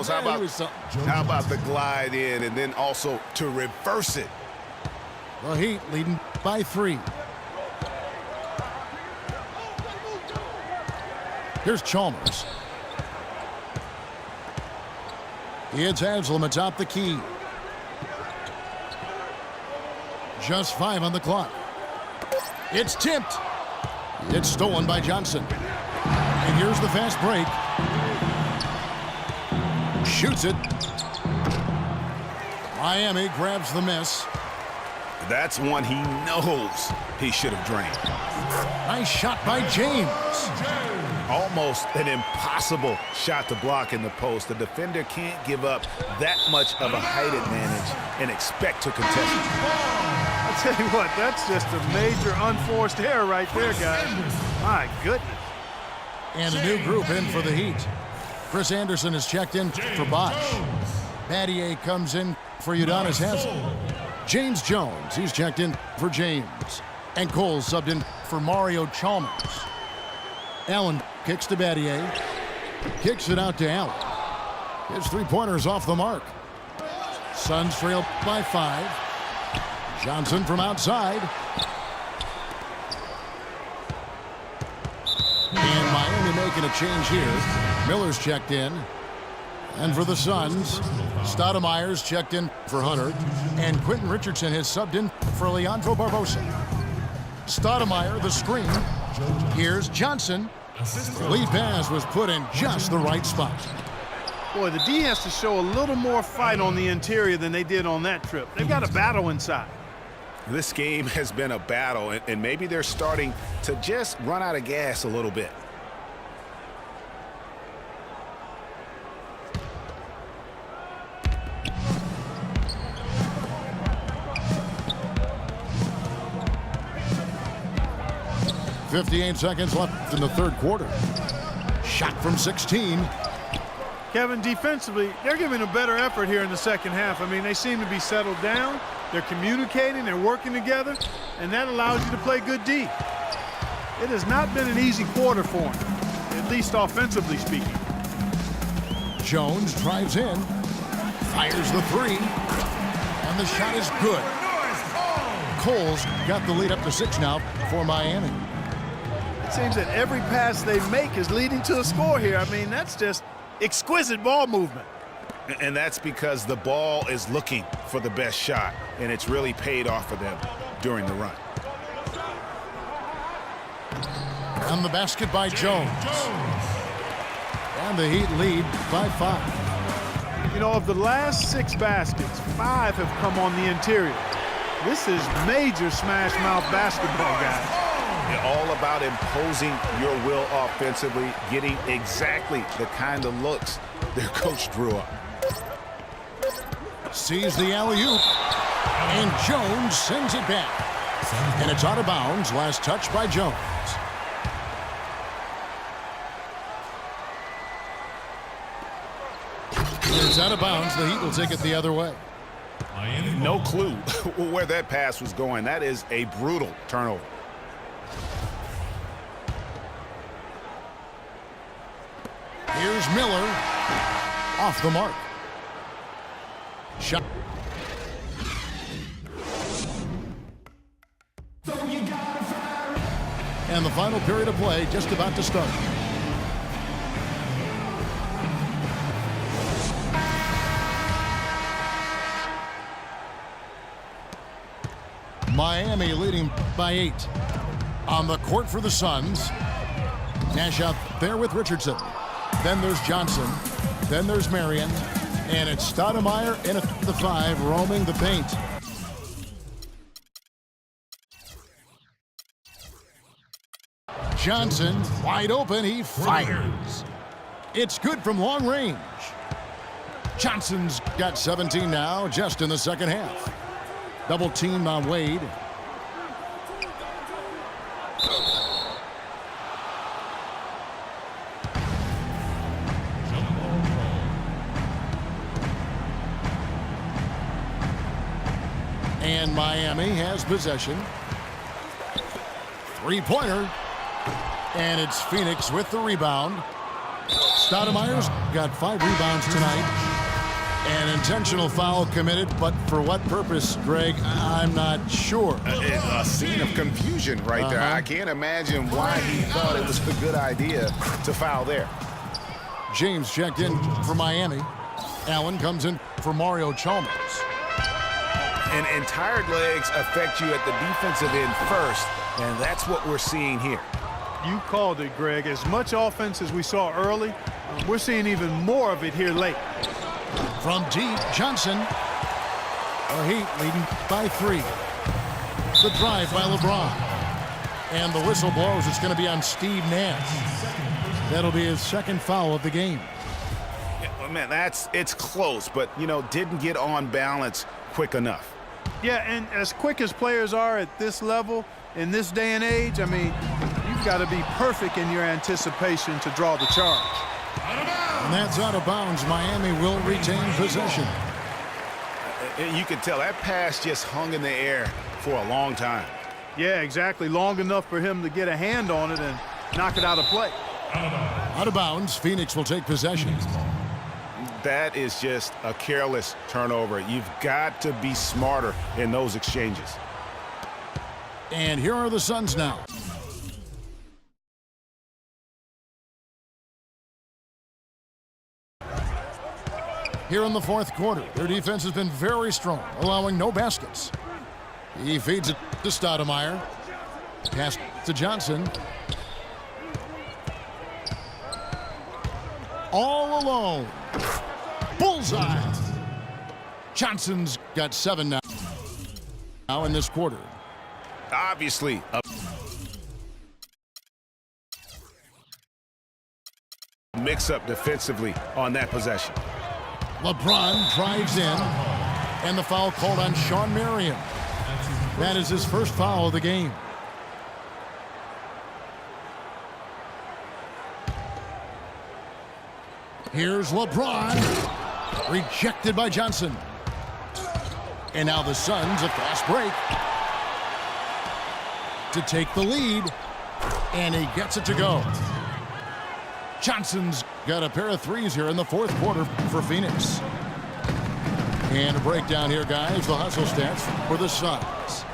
post. How about the glide in and then also to reverse it? The Heat leading by 3. Here's Chalmers. It's Haslam atop the key. Just 5 on the clock. It's tipped. It's stolen by Johnson. And here's the fast break. Shoots it. Miami grabs the miss. That's one he knows he should have drained. Nice shot by James. Almost an impossible shot to block in the post. The defender can't give up that much of a height advantage and expect to contest it. I'll tell you what, that's just a major unforced error right there, guys. My goodness. And a new group in for the Heat. Chris Anderson is checked in for Bosch. Battier comes in for Udonis Haslem. James Jones, he's checked in for James. And Cole subbed in for Mario Chalmers. Allen kicks to Battier. Kicks it out to Allen. His three-pointer's off the mark. Suns trail by 5. Johnson from outside. And Miami making a change here. Miller's checked in. And for the Suns, Stoudemire's checked in for Hunter. And Quentin Richardson has subbed in for Leandro Barbosa. Stoudemire, the screen. Here's Johnson. The lead pass was put in just the right spot. Boy, the D has to show a little more fight on the interior than they did on that trip. They've got a battle inside. This game has been a battle, and maybe they're starting to just run out of gas a little bit. .58 seconds left in the third quarter. Shot from 16. Kevin, defensively, they're giving a better effort here in the second half. I mean, they seem to be settled down. They're communicating. They're working together. And that allows you to play good D. It has not been an easy quarter for them, at least offensively speaking. Jones drives in. Fires the 3. And the shot is good. Cole's got the lead up to 6 now for Miami. It seems that every pass they make is leading to a score here. I mean, that's just exquisite ball movement. And that's because the ball is looking for the best shot, and it's really paid off for them during the run. And the basket by Jones. And the Heat lead by 5. You know, of the last 6 baskets, 5 have come on the interior. This is major smash mouth basketball, guys. All about imposing your will offensively, getting exactly the kind of looks their coach drew up. Sees the alley-oop, and Jones sends it back. And it's out of bounds. Last touch by Jones. It's out of bounds. The Heat will take it the other way. No clue where that pass was going. That is a brutal turnover. Here's Miller. Off the mark. Shot. And the final period of play just about to start. Miami leading by 8. On the court for the Suns. Nash out there with Richardson. Then there's Johnson. Then there's Marion. And it's Stoudemire in at the 5, roaming the paint. Johnson, wide open, he fires. It's good from long range. Johnson's got 17 now, just in the second half. Double team on Wade. And Miami has possession. Three-pointer. And it's Phoenix with the rebound. Stoudemire's got 5 rebounds tonight. An intentional foul committed, but for what purpose, Greg, I'm not sure. A scene of confusion right there. I can't imagine why he thought it was a good idea to foul there. James checked in for Miami. Allen comes in for Mario Chalmers. And tired legs affect you at the defensive end first, and that's what we're seeing here. You called it, Greg. As much offense as we saw early, we're seeing even more of it here late. From deep, Johnson. The Heat leading by 3. The drive by LeBron. And the whistle blows. It's going to be on Steve Nash. That'll be his 2nd foul of the game. Yeah, well, man, it's close, but, didn't get on balance quick enough. Yeah, and as quick as players are at this level, in this day and age, I mean, you've got to be perfect in your anticipation to draw the charge. And that's out of bounds. Miami will retain possession. You can tell that pass just hung in the air for a long time. Yeah, exactly. Long enough for him to get a hand on it and knock it out of play. Out of bounds. Phoenix will take possession. That is just a careless turnover. You've got to be smarter in those exchanges. And here are the Suns now. Here in the 4th quarter, their defense has been very strong, allowing no baskets. He feeds it to Stoudemire. Pass to Johnson. All alone. Bullseye. Johnson's got 7 now in this quarter. Obviously, a mix-up defensively on that possession. LeBron drives in, and the foul called on Shawn Marion. That is his 1st foul of the game. Here's LeBron. Rejected by Johnson. And now the Suns, a fast break to take the lead. And he gets it to go. Johnson's got a pair of 3s here in the 4th quarter for Phoenix. And a breakdown here, guys. The hustle stats for the Suns.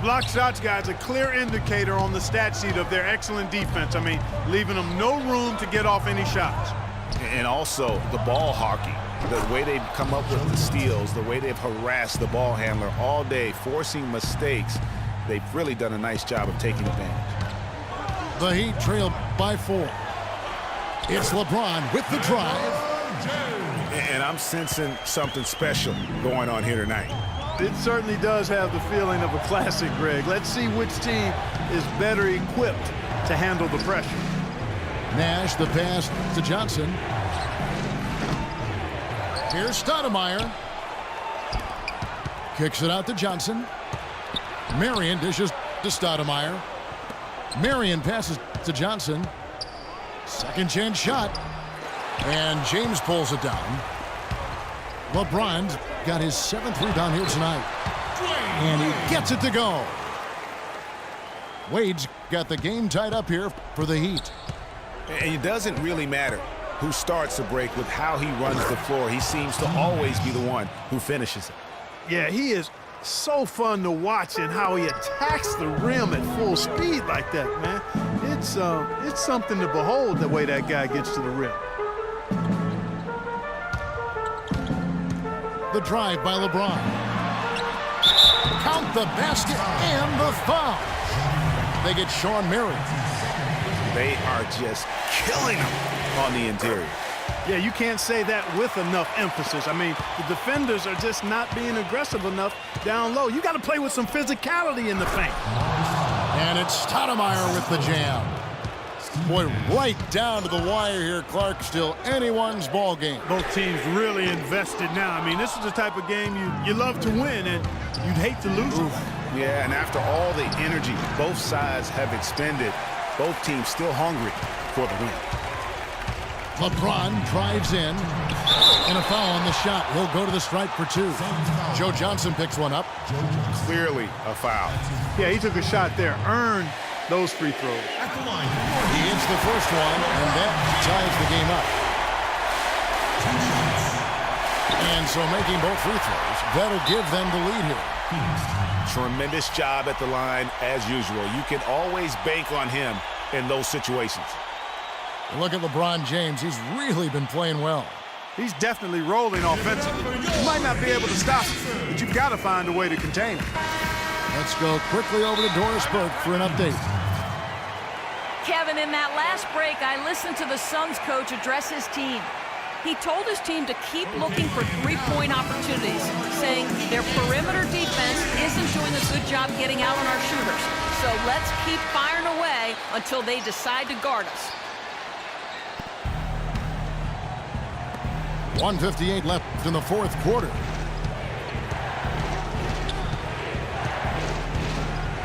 Block shots, guys, a clear indicator on the stat sheet of their excellent defense. I mean, leaving them no room to get off any shots. And also the ball hawking, the way they've come up with the steals, the way they've harassed the ball handler all day, forcing mistakes. They've really done a nice job of taking advantage. The Heat trail by 4. It's LeBron with the drive. And I'm sensing something special going on here tonight. It certainly does have the feeling of a classic, Greg. Let's see which team is better equipped to handle the pressure. Nash, the pass to Johnson. Here's Stoudemire. Kicks it out to Johnson. Marion dishes to Stoudemire. Marion passes to Johnson. 2nd chance shot. And James pulls it down. LeBron's got his 7th rebound here tonight. And he gets it to go. Wade's got the game tied up here for the Heat. And it doesn't really matter who starts the break with how he runs the floor. He seems to always be the one who finishes it. Yeah, he is so fun to watch and how he attacks the rim at full speed like that, man. It's something to behold the way that guy gets to the rim. The drive by LeBron. Count the basket and the foul. They get Shawn Marion. They are just killing him on the interior. Yeah, you can't say that with enough emphasis. I mean, the defenders are just not being aggressive enough down low. You got to play with some physicality in the paint. And it's Stoudemire with the jam. Boy, right down to the wire here, Clark. Still anyone's ball game. Both teams really invested now. I mean, this is the type of game you love to win, and you'd hate to lose it. Yeah, and after all the energy both sides have expended, both teams still hungry for the win. LeBron drives in, and a foul on the shot. He'll go to the stripe for 2. Joe Johnson picks one up. Clearly a foul. Yeah, he took a shot there, earned those free throws. He hits the first one, and that ties the game up. And so making both free throws, that'll give them the lead here. Tremendous job at the line as usual. You can always bank on him in those situations. Look at LeBron James. He's really been playing well. He's definitely rolling offensively. You might not be able to stop him, but you've got to find a way to contain him. Let's go quickly over to Doris Burke for an update. Kevin, in that last break, I listened to the Suns coach address his team. He told his team to keep looking for three-point opportunities, saying their perimeter defense isn't doing a good job getting out on our shooters. So let's keep firing away until they decide to guard us. 1:58 left in the fourth quarter.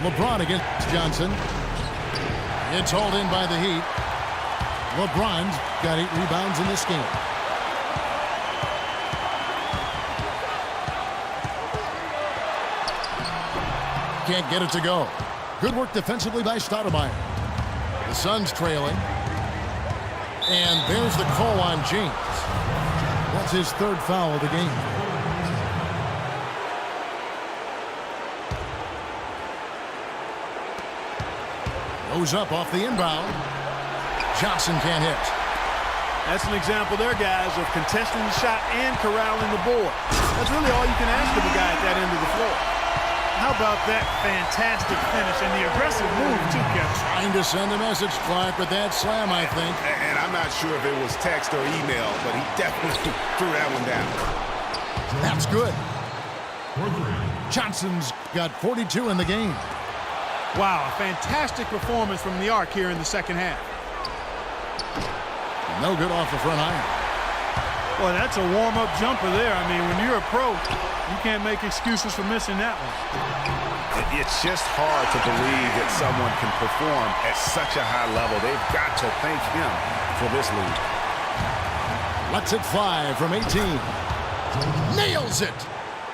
LeBron against Johnson. It's hauled in by the Heat. LeBron's got 8 rebounds in this game. Can't get it to go. Good work defensively by Stoudemire. The Suns trailing. And there's the call on James. That's his 3rd foul of the game. Goes up off the inbound. Johnson can't hit. That's an example there, guys, of contesting the shot and corralling the board. That's really all you can ask of a guy at that end of the floor. How about that fantastic finish and the aggressive move, too, Kevin? Trying to send a message, Clark, with that slam, I think. And I'm not sure if it was text or email, but he definitely threw that one down. That's good. Johnson's got 42 in the game. Wow, a fantastic performance from the arc here in the second half. No good off the front iron. Well, that's a warm-up jumper there. I mean, when you're a pro, you can't make excuses for missing that one. It's just hard to believe that someone can perform at such a high level. They've got to thank him for this lead. Let's hit 5 from 18. Nails it!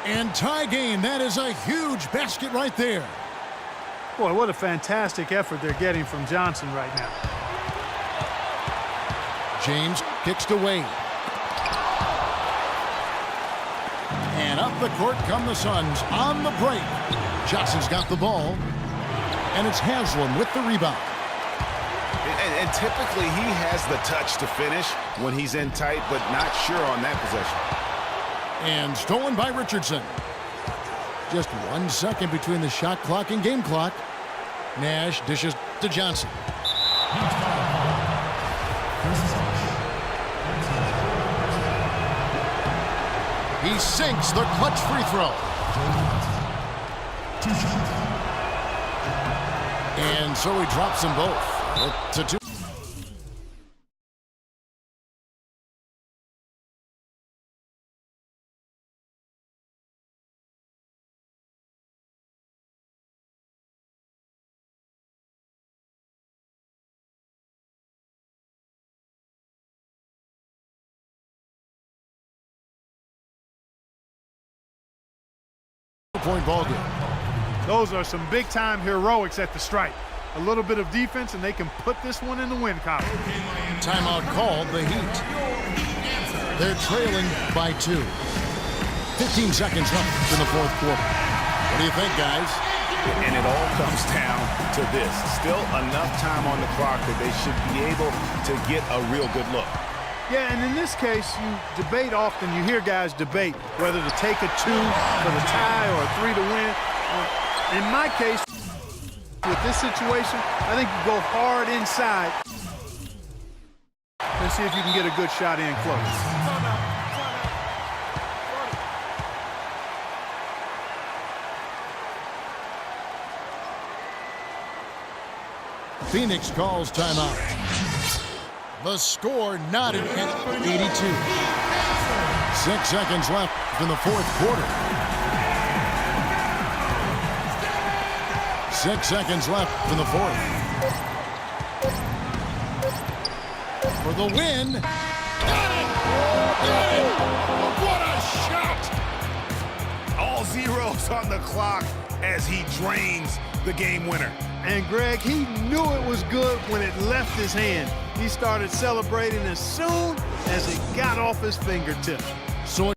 And tie game. That is a huge basket right there. Boy, what a fantastic effort they're getting from Johnson right now. James kicks to Wade. And up the court come the Suns on the break. Johnson's got the ball. And it's Haslam with the rebound. And typically he has the touch to finish when he's in tight, but not sure on that possession. And stolen by Richardson. Just 1 second between the shot clock and game clock. Nash dishes to Johnson. He sinks the clutch free throw. And so he drops them both. It's a 2. Point ball game. Those are some big-time heroics at the stripe. A little bit of defense, and they can put this one in the win column. Timeout called, the Heat. They're trailing by 2. 15 seconds left in the fourth quarter. What do you think, guys? And it all comes down to this. Still enough time on the clock that they should be able to get a real good look. Yeah, and in this case, you debate often. You hear guys debate whether to take a 2 for the tie or a 3 to win. In my case, with this situation, I think you go hard inside and see if you can get a good shot in close. Phoenix calls timeout. The score knotted at 82. 6 seconds left in the fourth quarter. 6 seconds left in the fourth. For the win. Got it! Got it! What a shot! All zeros on the clock as he drains the game winner. And Greg, he knew it was good when it left his hand. He started celebrating as soon as it got off his fingertips. So